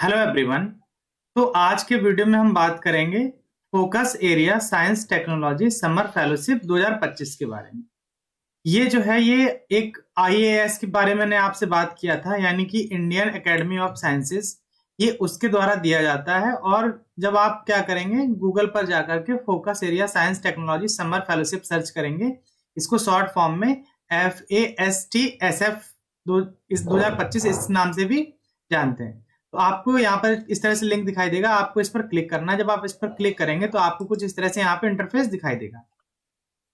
Hello everyone. तो आज के वीडियो में हम बात करेंगे focus area science technology summer fellowship 2025 के बारे में। ये जो है ये एक आईएएस के बारे में मैंने आपसे बात किया था, यानी कि इंडियन एकेडमी ऑफ साइंसेस, ये उसके द्वारा दिया जाता है। और जब आप क्या करेंगे, गूगल पर जाकर के focus area science technology summer fellowship search करेंगे, इसको शॉर्ट फॉर्म में FASTSF इस 2025 इस नाम से भी जानते हैं। तो आपको यहाँ पर इस तरह से लिंक दिखाई देगा, आपको इस पर क्लिक करना है। जब आप इस पर क्लिक करेंगे तो आपको कुछ इस तरह से यहाँ पे इंटरफेस दिखाई देगा।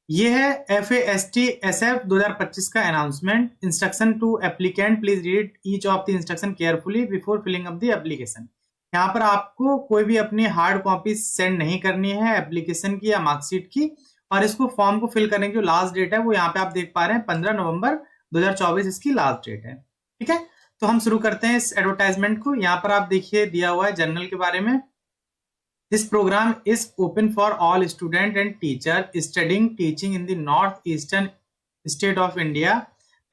ये है FASTSF 2025 का announcement. Instruction to applicant, please read each of the instruction carefully before filling up the application. यहाँ पर आपको कोई भी अपनी हार्ड कॉपी सेंड नहीं करनी है एप्लीकेशन की या मार्कशीट की। और इसको फॉर्म को फिल करने की जो लास्ट डेट है वो यहाँ पे आप देख पा रहे हैं 15 नवंबर 2024 इसकी लास्ट डेट है। ठीक है, तो हम शुरू करते हैं इस एडवर्टाइजमेंट को। यहाँ पर आप देखिए दिया हुआ है जर्नल के बारे में। This programme is open for all student and teacher studying teaching in the north eastern state of India,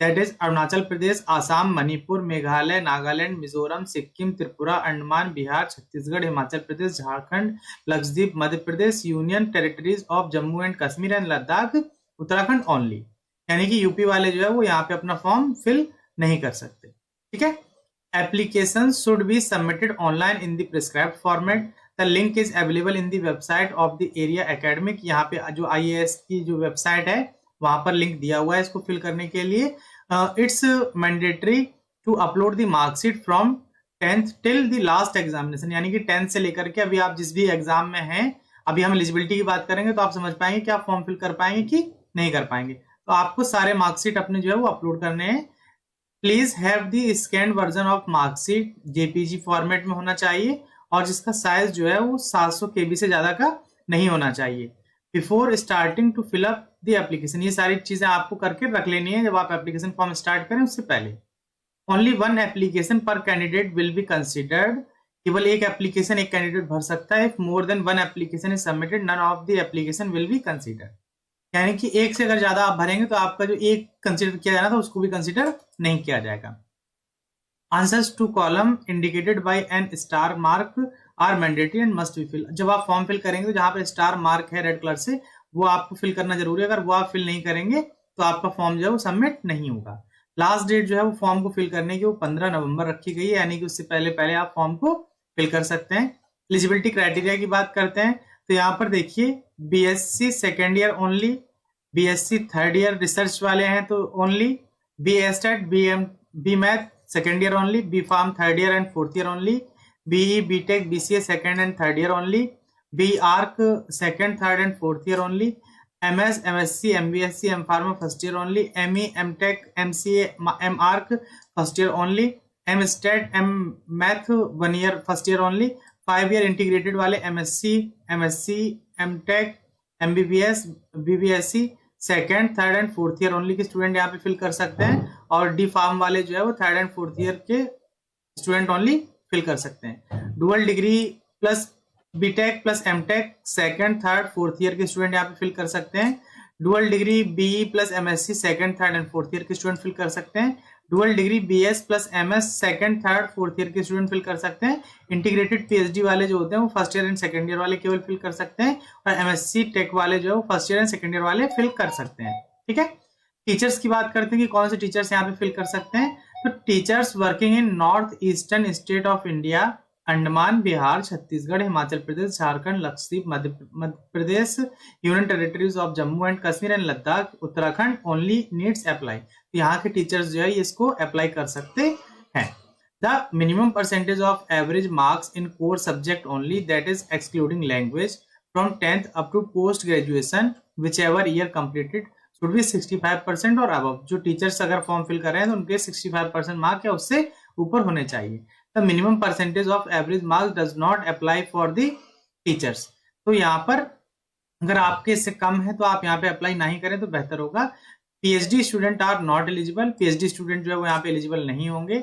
that is Arunachal Pradesh, Assam, Manipur, Meghalaya, Nagaland, Mizoram, Sikkim, Tripura, Andaman, Bihar, Chhattisgarh, Himachal Pradesh, Jharkhand, Lakshadweep, Madhya Pradesh, union territories of Jammu and Kashmir and Ladakh, Uttarakhand only. यानी कि यूपी वाले जो है वो यहाँ पे अपना फॉर्म फिल नहीं कर सकते। ठीक है, application should be submitted online in the prescribed format. The link is available in the website of the area academic. यहाँ पे जो आईएएस की जो वेबसाइट है वहां पर लिंक दिया हुआ है इसको फिल करने के लिए। It's mandatory to upload the marksheet from 10th till the last examination, यानी कि 10th से लेकर के अभी आप जिस भी एग्जाम में हैं, अभी हम एलिजिबिलिटी की बात करेंगे तो आप समझ पाएंगे कि आप फॉर्म फिल कर पाएंगे कि नहीं कर पाएंगे। तो आपको सारे मार्कशीट अपने जो है वो अपलोड करने हैं। Please have the scanned version of marksheet, JPG format में होना चाहिए और जिसका साइज जो है वो 700 KB से ज्यादा का नहीं होना चाहिए। Before starting to fill up the application, ये सारी चीजें आपको करके रख लेनी है जब आप एप्लीकेशन फॉर्म स्टार्ट करें उससे पहले। Only one application per candidate will be considered, केवल एक एप्लीकेशन एक कैंडिडेट भर सकता है। If more than one application is submitted none of the application will be considered, यानी कि एक से अगर ज्यादा आप भरेंगे तो आपका जो एक कंसिडर किया जाना था उसको भी कंसिडर नहीं किया जाएगा। Answers to column indicated by an star mark are mandatory and must be fill. जब आप फॉर्म फिल करेंगे तो जहां पर स्टार मार्क है रेड कलर से वो आपको फिल करना जरूरी है। अगर वो आप फिल नहीं करेंगे तो आपका फॉर्म जो है वो सबमिट नहीं होगा। लास्ट डेट जो है वो फॉर्म को फिल करने की वो 15 नवंबर रखी गई है, यानी कि उससे पहले पहले आप फॉर्म को फिल कर सकते हैं। एलिजिबिलिटी क्राइटेरिया की बात करते हैं तो यहाँ पर देखिए BSc second year only, BSc third year research वाले हैं तो only, B stat, B math second year only, B pharm third year and fourth year only, BE, BTech, BCA second and third year only, B arch second, third and fourth year only, MS, MSc, MBSc, M pharma first year only, ME, MTech, MCA, M arch first year only, M stat, M math 1 year first year only, 5 year integrated वाले MSc, MSc, MTech, MBBS, BBSc second, third and fourth year only के student यहाँ पे fill कर सकते हैं। और D pharm वाले जो है वो थर्ड एंड फोर्थ ईयर के स्टूडेंट ओनली फिल कर सकते हैं। Dual degree plus BTech plus MTech second, third, fourth year के स्टूडेंट यहाँ पे फिल कर सकते हैं। Dual degree BE plus MSc second, third and fourth year के स्टूडेंट फिल कर सकते हैं। Dual degree BS plus MS second, third, fourth year के स्टूडेंट फिल कर सकते हैं। इंटीग्रेटेड पीएचडी वाले जो होते हैं वो first year and second year वाले केवल फिल कर सकते हैं। और एमएससी टेक वाले जो है वो first year and second year वाले फिल कर सकते हैं। ठीक है, टीचर्स की बात करते हैं कि कौन से टीचर्स यहाँ पे फिल कर सकते हैं। तो teachers working in north eastern state of India, Andaman, Bihar, Chhattisgarh, Himachal Pradesh, Jharkhand, Lakshadweep, Madhya Pradesh, union territories of Jammu and Kashmir and Ladakh, Uttarakhand only needs apply. तो यहाँ के टीचर्स जो है इसको अप्लाई कर सकते हैं। The minimum percentage of average marks in core subject only, that is excluding language, from 10th up to post graduation whichever year completed should be 65% और अबव। जो टीचर्स अगर फॉर्म फिल कर रहे हैं तो उनके 65% मार्क या उससे ऊपर होने चाहिए। The minimum percentage of average marks does not apply for the teachers. तो यहाँ पर अगर आपके इससे कम है तो आप यहाँ पे अप्लाई नहीं करें तो बेहतर होगा। PhD student are not eligible, PhD student जो है वो यहाँ पे एलिजिबल नहीं होंगे।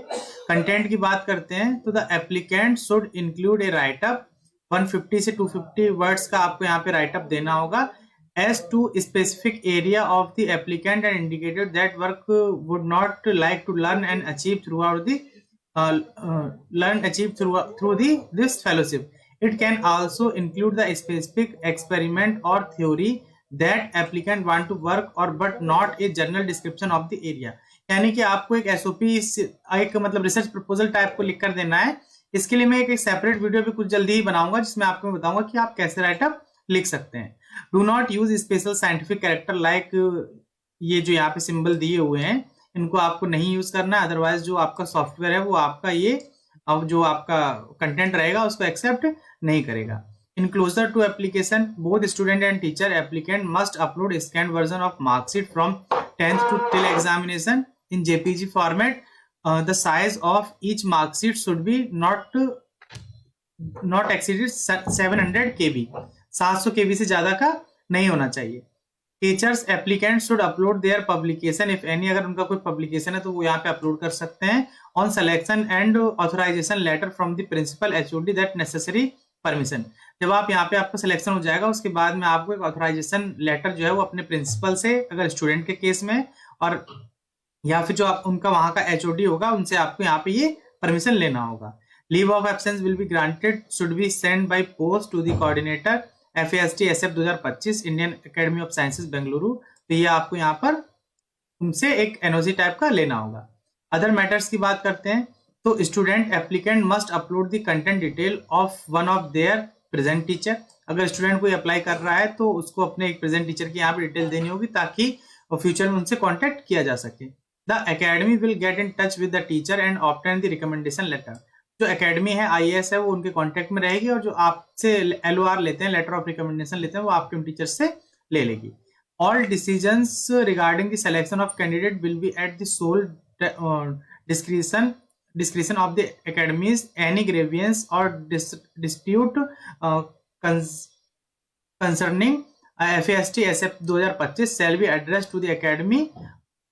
कंटेंट की बात करते हैं तो the applicant should include A right up, 150 से 250 वर्ड्स का आपको यहाँ पे राइट अप देना होगा। as to specific area of the applicant and indicated that work would not like to learn and achieve throughout the learn achieved through this fellowship. It can also include the specific experiment or theory that applicant want to work or but not a general description of the area. यानी कि आपको एक SOP, एक मतलब research proposal type को लिख कर देना है। इसके लिए मैं एक सेपरेट वीडियो भी कुछ जल्दी ही बनाऊंगा जिसमें आपको बताऊंगा कि आप कैसे राइटअप लिख सकते हैं। Do not use special scientific character like, ये जो यहाँ पे सिंबल दिए हुए हैं इनको आपको नहीं यूज करना है, अदरवाइज जो आपका सॉफ्टवेयर है वो आपका ये अब जो आपका कंटेंट रहेगा उसको एक्सेप्ट नहीं करेगा। In closure to application both student and teacher applicant must upload scan version of marksheet from 10th to till examination in JPG format. The size of each mark sheet should be not exceeded 700 KB. 700 KB से ज्यादा का नहीं होना चाहिए। Teachers applicant should upload their publication if any, अगर उनका कोई publication है तो वो यहाँ पे अपलोड कर सकते हैं। On selection and authorisation letter from the principal HOD that necessary permission. जब आप यहाँ पे आपका सिलेक्शन हो जाएगा उसके बाद में आपको एक ऑथराइजेशन लेटर जो है वो अपने प्रिंसिपल से, अगर स्टूडेंट के केस में, और या फिर जो आप उनका वहां का HOD होगा उनसे आपको यहाँ पे ये परमिशन लेना होगा। Leave of absence will be granted should be send by post to the coordinator FAST SF 2025 Indian Academy of Sciences Bengaluru. तो ये आपको यहाँ पर उनसे एक NOC टाइप का लेना होगा। अदर मैटर्स की बात करते हैं तो student applicant must upload the content detail of one of their present teacher. अगर स्टूडेंट कोई अप्लाई कर रहा है तो उसको अपने एक प्रेजेंट टीचर की यहाँ पे डिटेल देनी होगी ताकि फ्यूचर में उनसे कॉन्टेक्ट किया जा सके। The academy will get in touch with the teacher and obtain the recommendation letter. जो एकेडमी है IAS है वो उनके कांटेक्ट में रहेगी और जो आपसे LOR लेते हैं, लेटर ऑफ रिकमेंडेशन लेते हैं, वो आपके उन टीचर से ले लेगी। All decisions regarding the selection of candidate will be at the sole discretion of the academies. Any grievance or dispute concerning FAST SF 2025 shall be addressed to the academy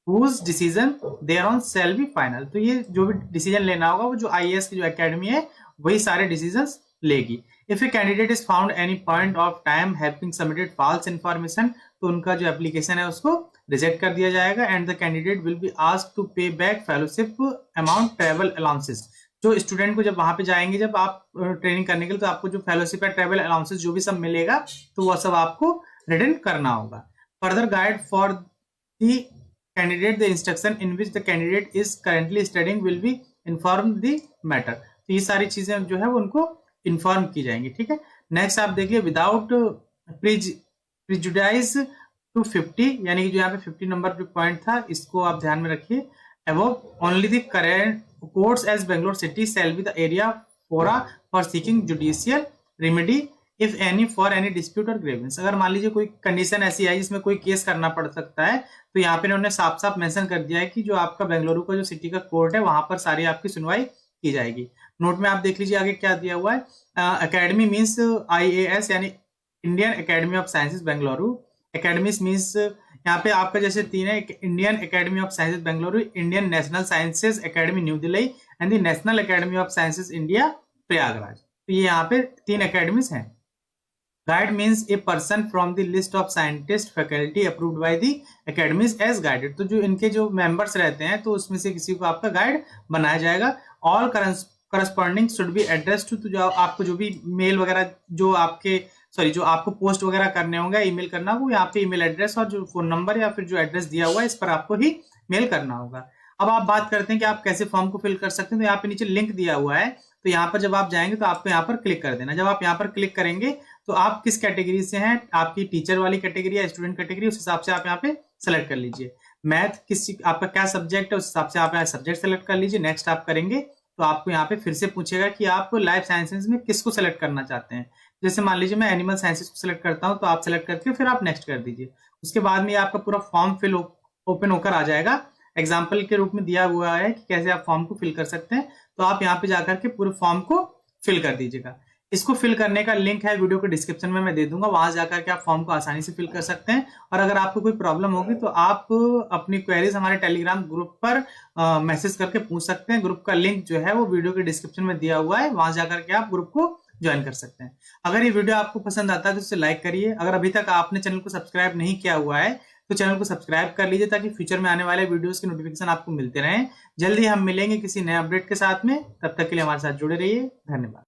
whose decision thereon shall be final. तो ये जो भी decision लेना होगा वो जो IAS की जो एकेडमी है वही सारे डिसीजंस लेगी। If a candidate is found any point of time having submitted false information, तो उनका जो एप्लीकेशन है उसको रिजेक्ट कर दिया जाएगा। And the candidate will be asked to pay back fellowship amount travel allowances. जो स्टूडेंट को जब वहां पे जाएंगे, जब आप ट्रेनिंग करने के लिए, तो आपको जो फेलोशिप है, ट्रेवल अलाउंसेस जो भी सब मिलेगा तो वह सब आपको रिटर्न करना होगा। Further guide for the candidate the instruction in which the candidate is currently studying will be inform the matter. तो ये सारी चीजें जो है वो उनको इन्फॉर्म की जाएंगी। ठीक है, नेक्स्ट आप देखिए विदाउट प्रिजुडाइज टू 50, यानी कि जो यहाँ पे 50 नंबर पे पॉइंट था इसको आप ध्यान में रखिए। Above only the current courts as Bangalore city shall be the area for seeking judicial remedy if any for any dispute और ग्रीवेंस। अगर मान लीजिए कोई कंडीशन ऐसी आई जिसमें कोई केस करना पड़ सकता है तो यहाँ पे उन्होंने साफ साफ मेंशन कर दिया है कि जो आपका बेंगलुरु का जो सिटी का कोर्ट है वहां पर सारी आपकी सुनवाई की जाएगी। नोट में आप देख लीजिए आगे क्या दिया हुआ है। एकेडमी मीन्स IAS यानी Indian Academy of Sciences Bengaluru. Academies means यहाँ पे आपका जैसे तीन है, Indian Academy of Sciences Bengaluru, Indian National Sciences Academy New Delhi and the National Academy of Sciences India Prayagraj. तो ये यहाँ पे 3 एकेडमीज हैं। Guide means a person from the list of scientist faculty approved by the academies as guided. तो जो इनके जो members रहते हैं तो उसमें से किसी को आपका गाइड बनाया जाएगा। All corresponding should be address to, तो जो आपको जो भी मेल वगैरह जो आपके जो आपको पोस्ट वगैरह करने होंगे, ईमेल करना, वो यहाँ पे ईमेल एड्रेस और जो फोन नंबर या फिर जो एड्रेस दिया हुआ है इस पर आपको ही मेल करना होगा। अब आप बात करते हैं कि आप कैसे फॉर्म को फिल कर सकते हैं। तो यहाँ पे नीचे लिंक दिया हुआ है, तो यहाँ पर जब आप जाएंगे तो आपको यहाँ पर क्लिक कर देना। जब आप यहाँ पर क्लिक करेंगे तो आप किस कैटेगरी से हैं, आपकी टीचर वाली कैटेगरी या स्टूडेंट कैटेगरी, उस हिसाब से आप यहाँ पे सेलेक्ट कर लीजिए। मैथ किस आपका क्या सब्जेक्ट है उस हिसाब से आप यहाँ सब्जेक्ट सेलेक्ट कर लीजिए। नेक्स्ट आप करेंगे तो आपको यहाँ पे फिर से पूछेगा कि आप लाइफ साइंसेज में किसको सेलेक्ट करना चाहते हैं। जैसे मान लीजिए मैं एनिमल साइंसेज को सिलेक्ट करता हूं, तो आप सेलेक्ट करके फिर आप नेक्स्ट कर दीजिए। उसके बाद में आपका पूरा फॉर्म फिल ओपन होकर आ जाएगा। एग्जाम्पल के रूप में दिया हुआ है कि कैसे आप फॉर्म को फिल कर सकते हैं। तो आप यहाँ पे जाकर के पूरे फॉर्म को फिल कर दीजिएगा। इसको फिल करने का लिंक है वीडियो के डिस्क्रिप्शन में मैं दे दूंगा, वहां जाकर के आप फॉर्म को आसानी से फिल कर सकते हैं। और अगर आपको कोई प्रॉब्लम होगी तो आप अपनी क्वेरीज हमारे टेलीग्राम ग्रुप पर मैसेज करके पूछ सकते हैं। ग्रुप का लिंक जो है वो वीडियो के डिस्क्रिप्शन में दिया हुआ है, वहां जाकर के आप ग्रुप को ज्वाइन कर सकते हैं। अगर ये वीडियो आपको पसंद आता है तो इसे लाइक करिए। अगर अभी तक आपने चैनल को सब्सक्राइब नहीं किया हुआ है तो चैनल को सब्सक्राइब कर लीजिए ताकि फ्यूचर में आने वाले वीडियोस के नोटिफिकेशन आपको मिलते रहें। जल्दी हम मिलेंगे किसी नए अपडेट के साथ में, तब तक के लिए हमारे साथ जुड़े रहिए। धन्यवाद।